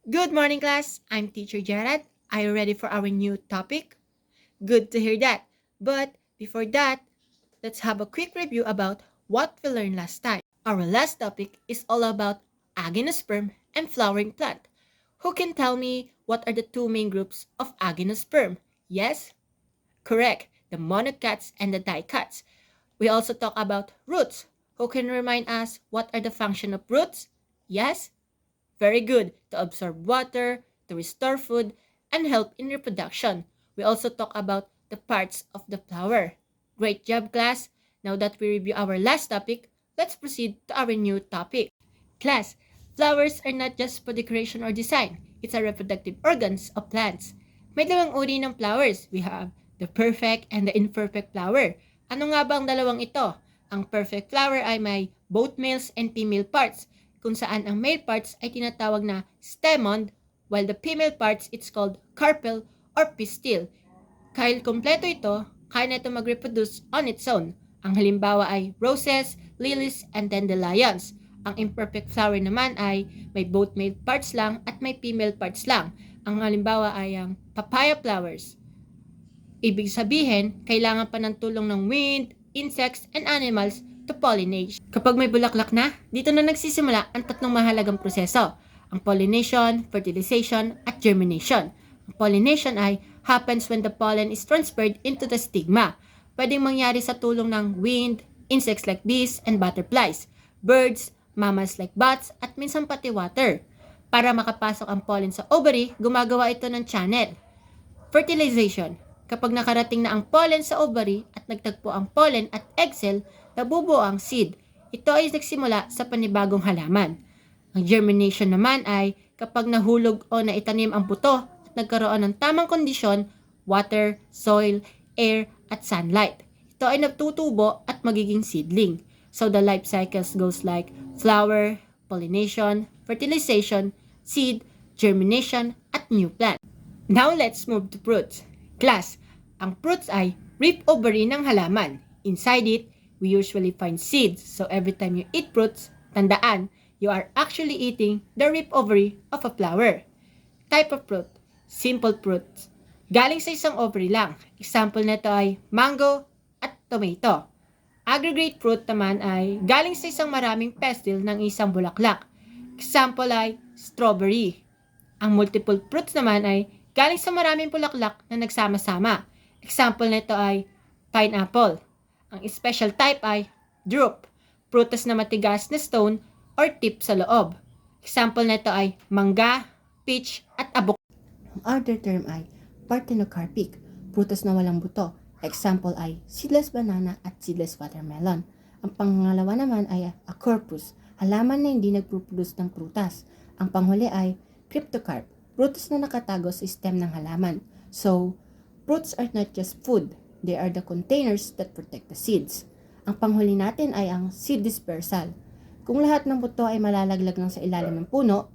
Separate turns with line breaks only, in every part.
Good morning, class. I'm Teacher Jared. Are you ready for our new topic? Good to hear that. But before that, let's have a quick review about what we learned last time. Our last topic is all about aginosperm and flowering plant. Who can tell me what are the two main groups of aginosperm? Yes? Correct. The monocots and the dicots. We also talk about roots. Who can remind us what are the function of roots? Yes? Very good to absorb water, to restore food, and help in reproduction. We also talk about the parts of the flower. Great job, class. Now that we review our last topic, let's proceed to our new topic. Class, flowers are not just for decoration or design. It's a reproductive organs of plants. May dalawang uri ng flowers. We have the perfect and the imperfect flower. Ano nga ba ang dalawang ito? Ang perfect flower ay may both males and female parts, kung saan ang male parts ay tinatawag na stamens, while the female parts it's called carpel or pistil. Kahit kompleto ito, kaya na ito mag-reproduce on its own. Ang halimbawa ay roses, lilies, and dandelions. Ang imperfect flower naman ay may both male parts lang at may female parts lang. Ang halimbawa ay ang papaya flowers. Ibig sabihin, kailangan pa ng tulong ng wind, insects, and animals to pollinate. Kapag may bulaklak na, dito na nagsisimula ang tatlong mahalagang proseso. Ang pollination, fertilization, at germination. Ang pollination ay happens when the pollen is transferred into the stigma. Pwedeng mangyari sa tulong ng wind, insects like bees and butterflies, birds, mammals like bats, at minsan pati water. Para makapasok ang pollen sa ovary, gumagawa ito ng channel. Fertilization. Kapag nakarating na ang pollen sa ovary at nagtagpo ang pollen at egg cell, nabubuo ang seed. Ito ay nagsimula sa panibagong halaman. Ang germination naman ay kapag nahulog o naitanim ang buto at nagkaroon ng tamang kondisyon, water, soil, air, at sunlight. Ito ay nagtutubo at magiging seedling. So the life cycles goes like flower, pollination, fertilization, seed, germination, at new plant. Now let's move to fruits. Class, ang fruits ay rib ovary ng halaman. Inside it, we usually find seeds. So every time you eat fruits, tandaan, you are actually eating the rib ovary of a flower. Type of fruit, simple fruits. Galing sa isang ovary lang. Example nito ay mango at tomato. Aggregate fruit naman ay galing sa isang maraming pestil ng isang bulaklak. Example ay strawberry. Ang multiple fruits naman ay galing sa maraming bulaklak na nagsama-sama. Example nito ay pineapple. Ang special type ay drupe, prutas na matigas na stone or tip sa loob. Example nito ay mangga, peach, at avocado. Ang other term ay parthenocarpic, prutas na walang buto. Example ay seedless banana at seedless watermelon. Ang pangalawa naman ay a corpus, halaman na hindi nagproduce ng prutas. Ang panghuli ay cryptocarp, prutas na nakatago sa stem ng halaman. So, fruits are not just food, they are the containers that protect the seeds. Ang panghuli natin ay ang seed dispersal. Kung lahat ng buto ay malalaglag lang sa ilalim ng puno,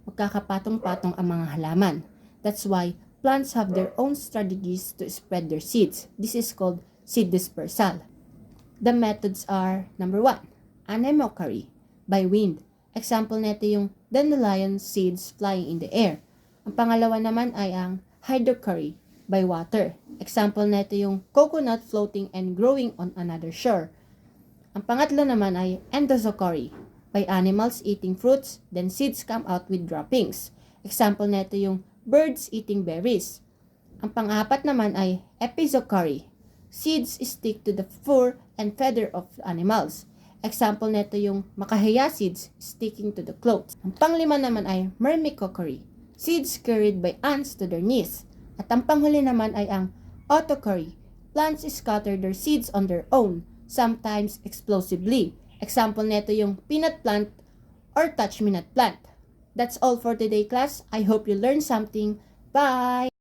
magkakapatong-patong ang mga halaman. That's why plants have their own strategies to spread their seeds. This is called seed dispersal. The methods are, number 1, anemochary, by wind. Example nito yung dandelion seeds flying in the air. Ang pangalawa naman ay ang hydrochary, by water. Example nito yung coconut floating and growing on another shore. Ang pangatlo naman ay endozochary, by animals eating fruits, then seeds come out with droppings. Example nito yung birds eating berries. Ang pang-apat naman ay epizochary. Seeds stick to the fur and feather of animals. Example nito yung makahiya seeds sticking to the clothes. Ang panglima naman ay myrmecochory. Seeds carried by ants to their knees. At ang panghuli naman ay ang autochory. Plants scatter their seeds on their own, sometimes explosively. Example nito yung peanut plant or touch-me-not plant. That's all for today, class. I hope you learned something. Bye!